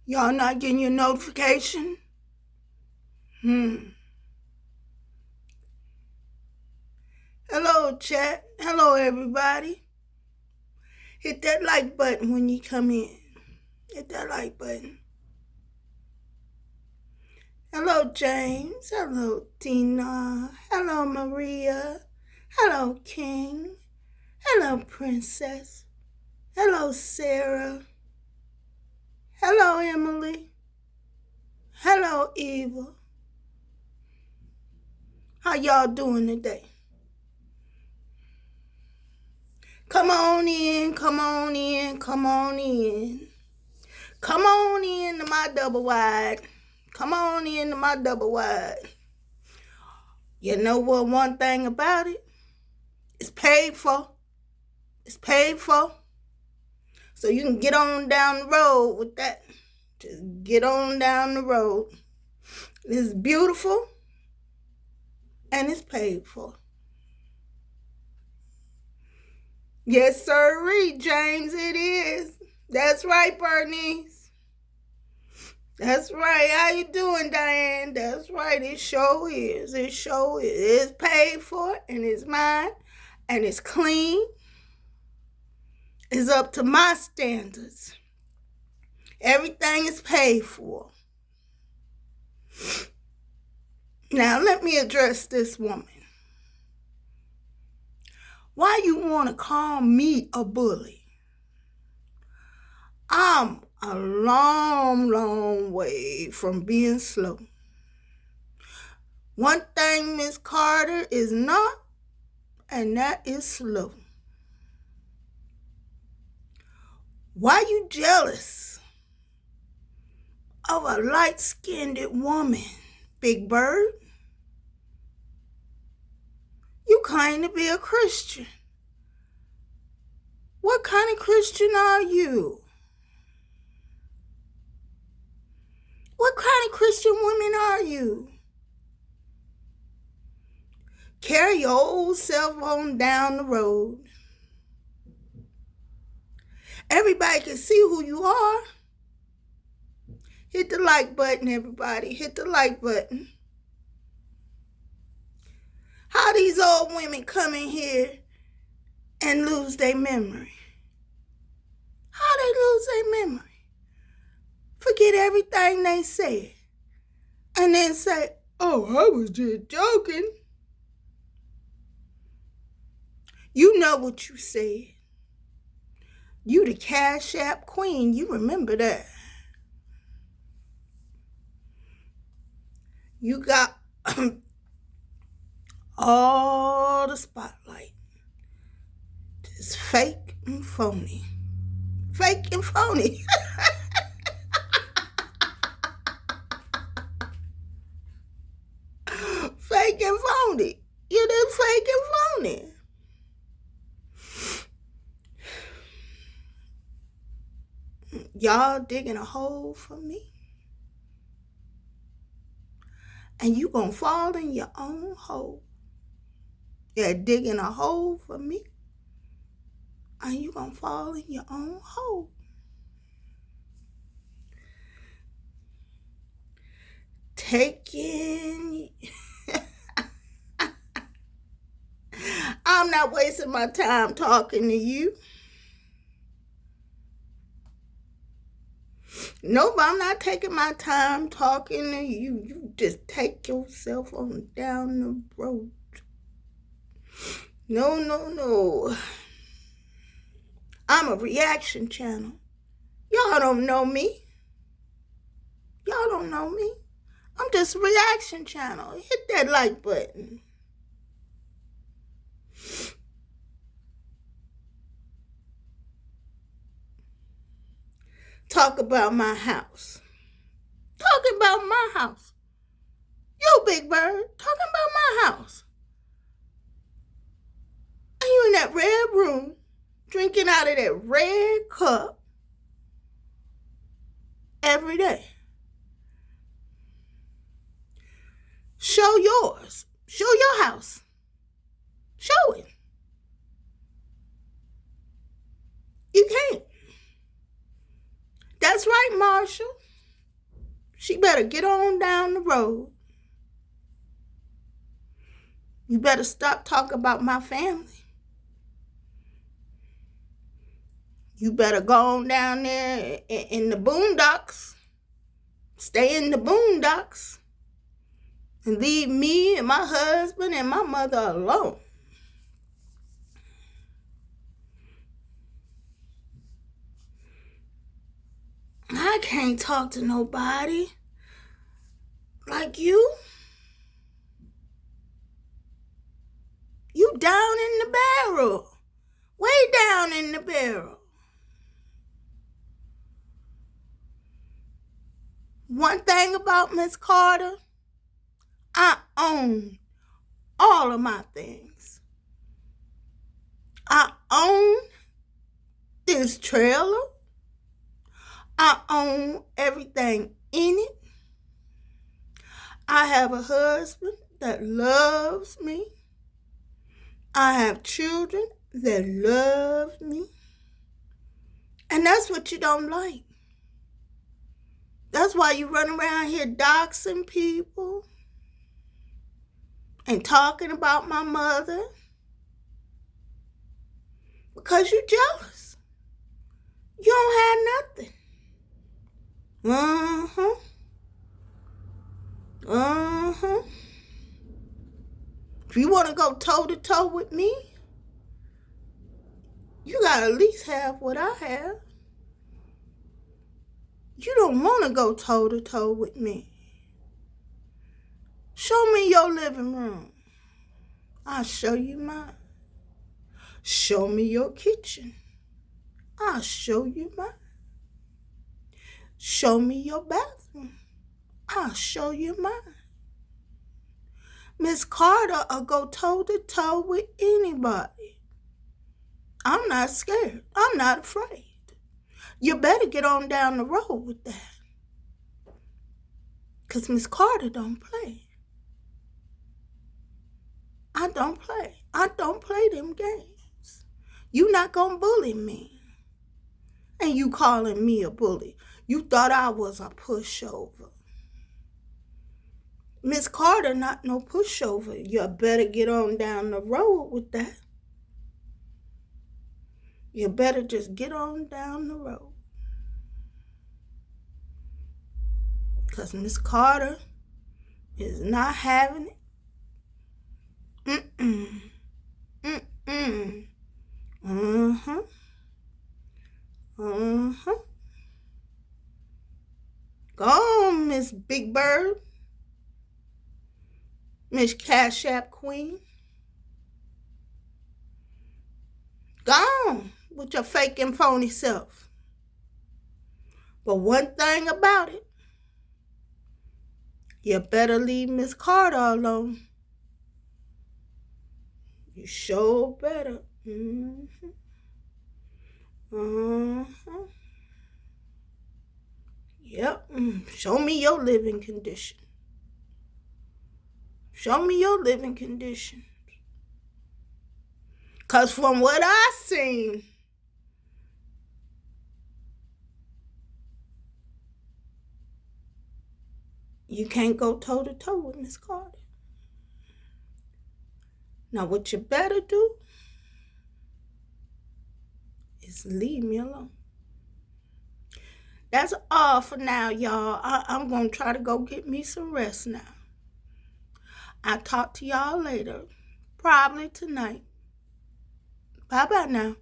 Y'all not getting your notification? Hello, chat. Hello, everybody. Hit that like button when you come in. Hit that like button. Hello, James. Hello, Tina. Hello, Maria. Hello, King. Hello, Princess. Hello, Sarah. Hello, Emily. Hello, Eva. How y'all doing today? Come on in, come on in, come on in. Come on in to my double wide. Come on in to my double wide. You know what one thing about it? It's paid for. It's paid for. So you can get on down the road with that. Just get on down the road. It's beautiful and it's paid for. Yes, sirree, James, it is. That's right, Bernice. That's right. How you doing, Diane? That's right. It sure is. It sure is. It's paid for and it's mine and it's clean. It's up to my standards. Everything is paid for. Now, let me address this woman. Why you want to call me a bully? I'm a long, long way from being slow. One thing Miss Karter is not, and that is slow. Why you jealous of a light-skinned woman, Big Bird? You claim to be a Christian. What kind of Christian are you? What kind of Christian woman are you? Carry your old self on down the road. Everybody can see who you are. Hit the like button, everybody. Hit the like button. How these old women come in here and lose their memory? How they lose their memory? Forget everything they said. And then say, oh, I was just joking. You know what you said. You the Cash App queen. You remember that. You got all the spotlight. Just fake and phony. Fake and phony. Fake and phony. You done fake and phony. Y'all digging a hole for me? And you gonna fall in your own hole. You're digging a hole for me. And you gonna fall in your own hole. Taking. I'm not wasting my time talking to you. Nope, I'm not taking my time talking to you. You just take yourself on down the road. No, no, no. I'm a reaction channel. Y'all don't know me. Y'all don't know me. I'm just a reaction channel. Hit that like button. Talk about my house. Talking about my house. You, Big Bird, talking about my house. And you in that red room, drinking out of that red cup every day. Show yours. Show your house. Show it. You can't. That's right, Marshall. She better get on down the road. You better stop talking about my family. You better go on down there in the boondocks. Stay in the boondocks. And leave me and my husband and my mother alone. I can't talk to nobody like you. You down in the barrel. Way down in the barrel. One thing about Miss Karter, I own all of my things. I own this trailer. I own everything in it. I have a husband that loves me. I have children that love me. And that's what you don't like. That's why you run around here doxing people and talking about my mother. Because you're jealous. You don't have nothing. If you want to go toe-to-toe with me, you got to at least have what I have. You don't want to go toe-to-toe with me. Show me your living room. I'll show you mine. Show me your kitchen. I'll show you mine. Show me your bathroom. I'll show you mine. Miss Karter will go toe-to-toe with anybody. I'm not scared. I'm not afraid. You better get on down the road with that. Because Miss Karter don't play. I don't play. I don't play them games. You not going to bully me. And you calling me a bully. You thought I was a pushover. Miss Karter not no pushover. You better get on down the road with that. You better just get on down the road. Because Miss Karter is not having it. Go on, Miss Big Bird. Miss Cash App Queen. Go on with your fake and phony self. But one thing about it, you better leave Miss Karter alone. You sure better. Yep. Show me your living condition. Show me your living condition. Because from what I seen, you can't go toe-to-toe with Miss Karter. Now, what you better do is leave me alone. That's all for now, y'all. I'm going to try to go get me some rest now. I'll talk to y'all later, probably tonight. Bye-bye now.